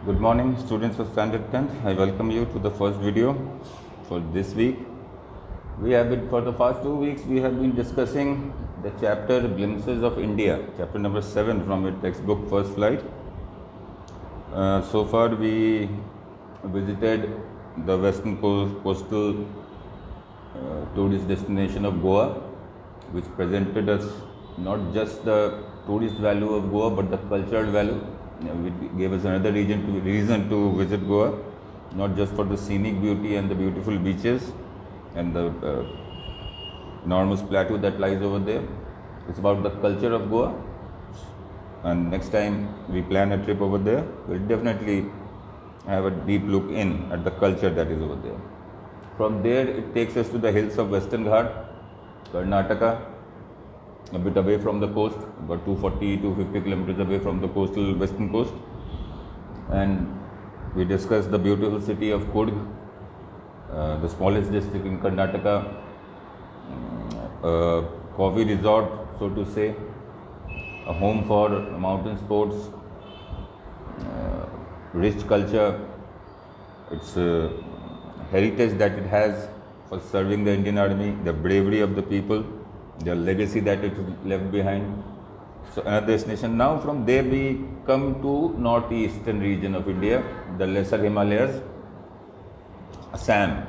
Good morning, students of Standard 10th. I welcome you to the first video for this week. For the past 2 weeks, we have been discussing the chapter Glimpses of India, chapter number 7 from your textbook First Flight. So far, we visited the western coastal tourist destination of Goa, which presented us not just the tourist value of Goa, but the cultural value. It gave us another reason to visit Goa, not just for the scenic beauty and the beautiful beaches and the enormous plateau that lies over there. It's about the culture of Goa, and next time we plan a trip over there, we'll definitely have a deep look in at the culture that is over there. From there, it takes us to the hills of Western Ghat, Karnataka, a bit away from the coast, about 240-250 kilometers away from the western coast, and we discussed the beautiful city of Coorg, the smallest district in Karnataka, coffee resort, so to say, a home for mountain sports, rich culture, its heritage that it has for serving the Indian Army, the bravery of the people, the legacy that it left behind. So another destination. Now from there we come to northeastern region of India, the lesser Himalayas, Assam.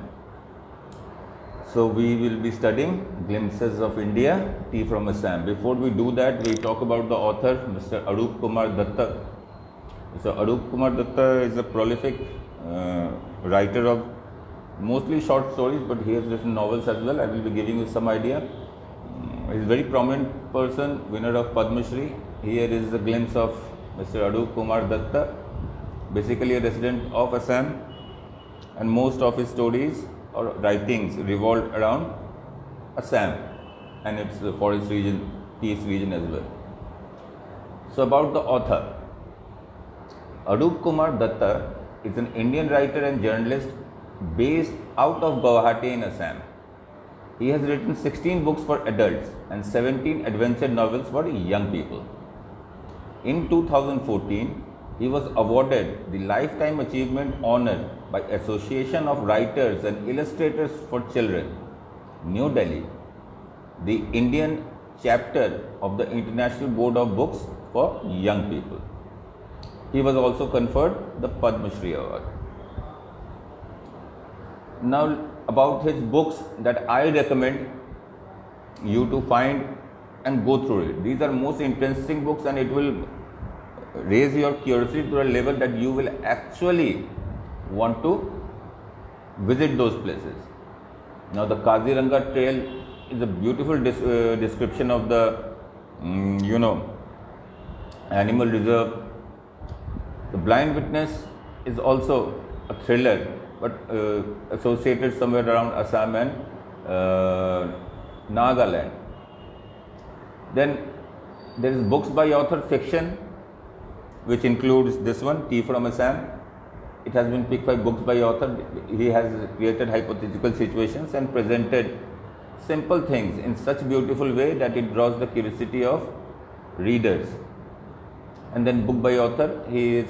So we will be studying Glimpses of India, Tea from Assam. Before we do that, we talk about the author, Mr. Arup Kumar Datta. So Arup Kumar Datta is a prolific writer of mostly short stories, but he has written novels as well. I will be giving you some idea. He is a very prominent person, winner of Padma Shri. Here is a glimpse of Mr. Arup Kumar Datta, basically a resident of Assam, and most of his stories or writings revolved around Assam and its forest region, tea region as well. So about the author, Arup Kumar Datta is an Indian writer and journalist based out of Guwahati in Assam. He has written 16 books for adults and 17 adventure novels for young people. In 2014, he was awarded the Lifetime Achievement Honor by Association of Writers and Illustrators for Children, New Delhi, the Indian chapter of the International Board of Books for Young People. He was also conferred the Padma Shri Award. Now about his books that I recommend you to find and go through it. These are most interesting books, and it will raise your curiosity to a level that you will actually want to visit those places. Now the Kaziranga Trail is a beautiful description of the animal reserve. The Blind Witness is also a thriller, but associated somewhere around Assam and Nagaland. Then there is books by author fiction, which includes this one, Tea from Assam. It has been picked by books by author. He has created hypothetical situations and presented simple things in such beautiful way that it draws the curiosity of readers. And then book by author, he has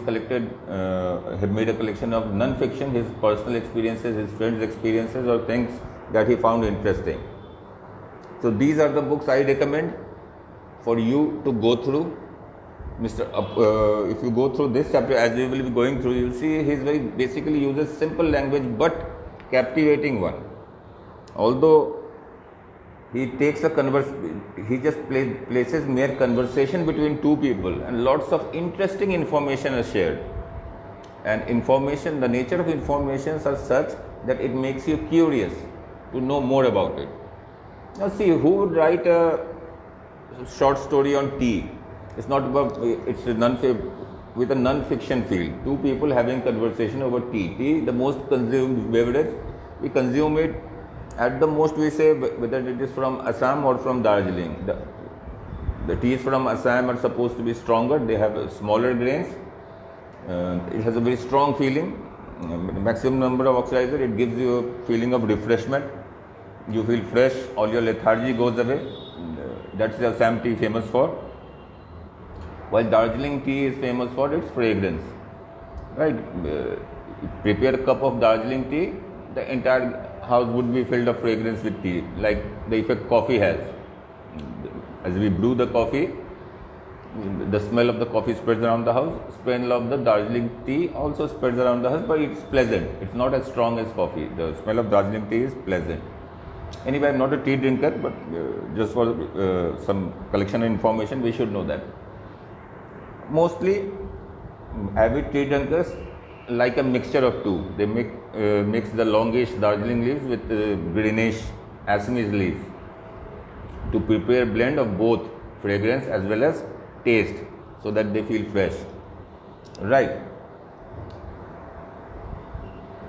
made a collection of non-fiction, his personal experiences, his friends' experiences, or things that he found interesting. So these are the books I recommend for you to go through. If you go through this chapter, as we will be going through, you will see he basically uses simple language but captivating one. Although he takes he just places mere conversation between two people, and lots of interesting information is shared. And the nature of informations are such that it makes you curious to know more about it. Now see, who would write a short story on tea? It's not about, with a non-fiction feel. Two people having conversation over tea. Tea, the most consumed beverage, we consume it. At the most, we say whether it is from Assam or from Darjeeling. The teas from Assam are supposed to be stronger. They have smaller grains. It has a very strong feeling. Maximum number of oxidizer. It gives you a feeling of refreshment. You feel fresh. All your lethargy goes away. That's the Assam tea famous for. While Darjeeling tea is famous for its fragrance. right? Prepare a cup of Darjeeling tea, the entire house would be filled of fragrance with tea, like the effect coffee has. As we brew the coffee, the smell of the coffee spreads around the house. Smell of the Darjeeling tea also spreads around the house, but it's pleasant. It's not as strong as coffee. The smell of Darjeeling tea is pleasant. Anyway, I'm not a tea drinker, but just for some collection of information, we should know that. Mostly, avid tea drinkers like a mixture of two. They mix the longish Darjeeling leaves with greenish Assamese leaves to prepare a blend of both fragrance as well as taste, so that they feel fresh. Right.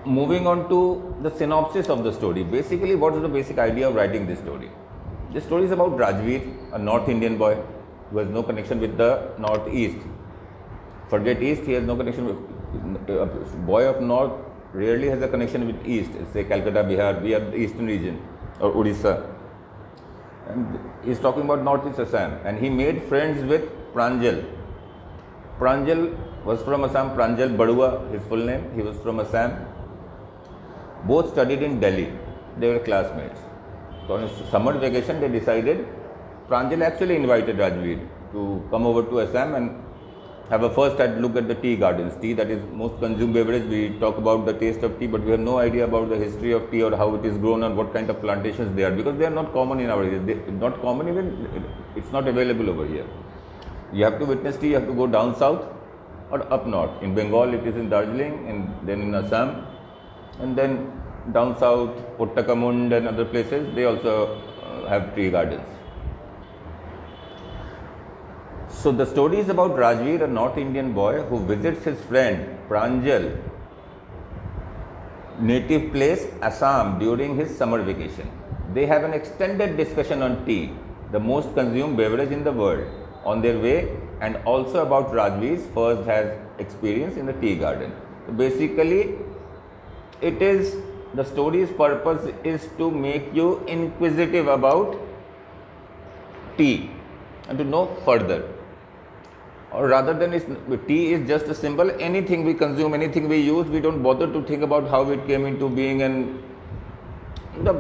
Moving on to the synopsis of the story. Basically, what is the basic idea of writing this story? This story is about Rajveer, a North Indian boy who has no connection with the Northeast. Forget East, he has no connection with a boy of North. Rarely has a connection with East. Say Calcutta, Bihar, we are the Eastern region, or Odisha. And he's talking about Northeast Assam, and he made friends with Pranjal. Pranjal was from Assam. Pranjal Badua, his full name. He was from Assam. Both studied in Delhi. They were classmates. So on his summer vacation, they decided. Pranjal actually invited Rajveer to come over to Assam and have a first look at the tea gardens. Tea, that is most consumed beverage. We talk about the taste of tea, but we have no idea about the history of tea or how it is grown and what kind of plantations they are, because they are not common in our area. Not common, even it's not available over here. You have to witness tea, you have to go down south or up north. In Bengal, it is in Darjeeling, and then in Assam, and then down south, Uttakamund and other places, they also have tea gardens. So the story is about Rajveer, a North Indian boy who visits his friend Pranjal native place Assam during his summer vacation. They have an extended discussion on tea, the most consumed beverage in the world, on their way, and also about Rajveer's first hand experience in the tea garden. So basically, the story's purpose is to make you inquisitive about tea and to know further. Or rather than tea is just a symbol. Anything we consume, anything we use, we don't bother to think about how it came into being and the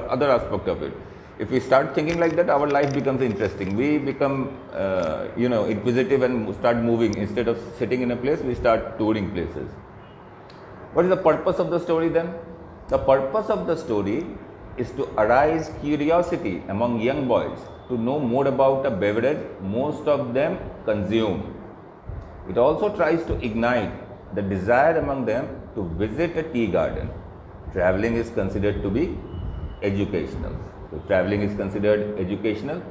other aspect of it. If we start thinking like that, our life becomes interesting. We become, inquisitive and start moving. Instead of sitting in a place, we start touring places. What is the purpose of the story then? The purpose of the story is to arouse curiosity among young boys to know more about a beverage most of them consume. It also tries to ignite the desire among them to visit a tea garden. Traveling is considered to be educational. So traveling is considered educational,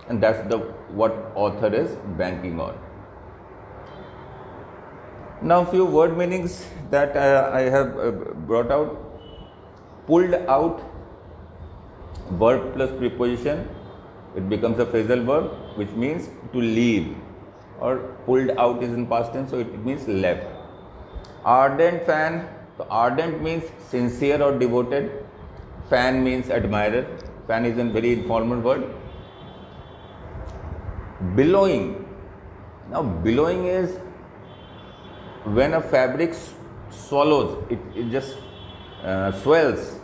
and that's what author is banking on. Now, few word meanings that I have brought out. Pulled out, verb plus preposition, it becomes a phrasal verb, which means to leave, or pulled out is in past tense, so it means left. Ardent fan, so ardent means sincere or devoted. Fan means admirer. Fan is a very informal word. Billowing. Now, billowing is when a fabric swallows, it just swells,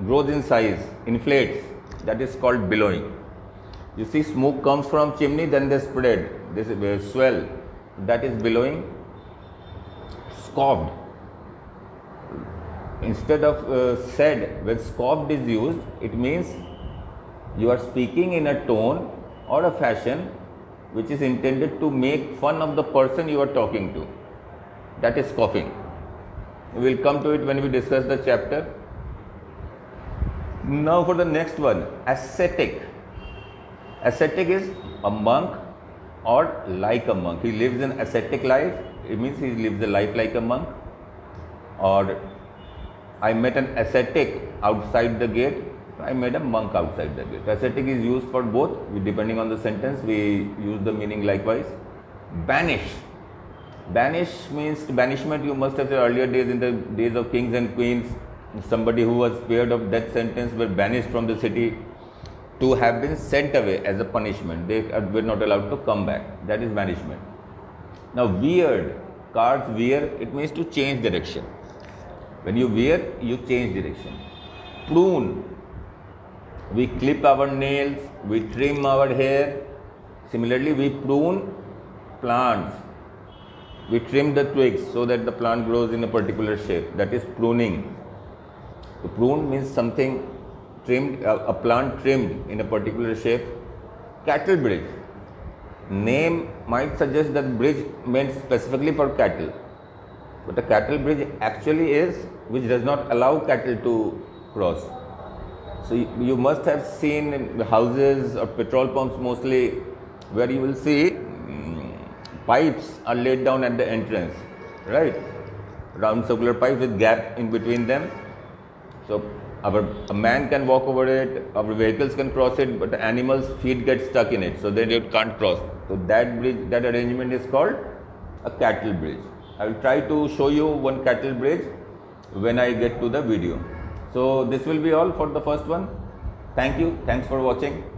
grows in size, inflates. That is called billowing. You see, smoke comes from chimney, then they spread, they swell. That is billowing. Scoffed. Instead of said, when scoffed is used, it means you are speaking in a tone or a fashion which is intended to make fun of the person you are talking to. That is scoffing. We will come to it when we discuss the chapter. Now for the next one, ascetic. Ascetic is a monk or like a monk. He lives an ascetic life. It means he lives a life like a monk. Or I met an ascetic outside the gate. I met a monk outside the gate. Ascetic is used for both. Depending on the sentence, we use the meaning likewise. Banish. Banish means banishment. You must have said earlier days, in the days of kings and queens, somebody who was spared of death sentence were banished from the city to have been sent away as a punishment. They were not allowed to come back. That is banishment. Now, weird. cars veer, it means to change direction. When you veer, you change direction. Prune, we clip our nails, we trim our hair. Similarly, we prune plants. We trim the twigs so that the plant grows in a particular shape. That is pruning. To prune means something trimmed, a plant trimmed in a particular shape. Cattle bridge. Name might suggest that bridge meant specifically for cattle. But a cattle bridge actually is which does not allow cattle to cross. So you must have seen in the houses or petrol pumps mostly where you will see pipes are laid down at the entrance, right? Round circular pipes with gap in between them. So a man can walk over it, our vehicles can cross it, but the animals' feet get stuck in it, so they can't cross. So that bridge, that arrangement is called a cattle bridge. I will try to show you one cattle bridge when I get to the video. So this will be all for the first one. Thank you. Thanks for watching.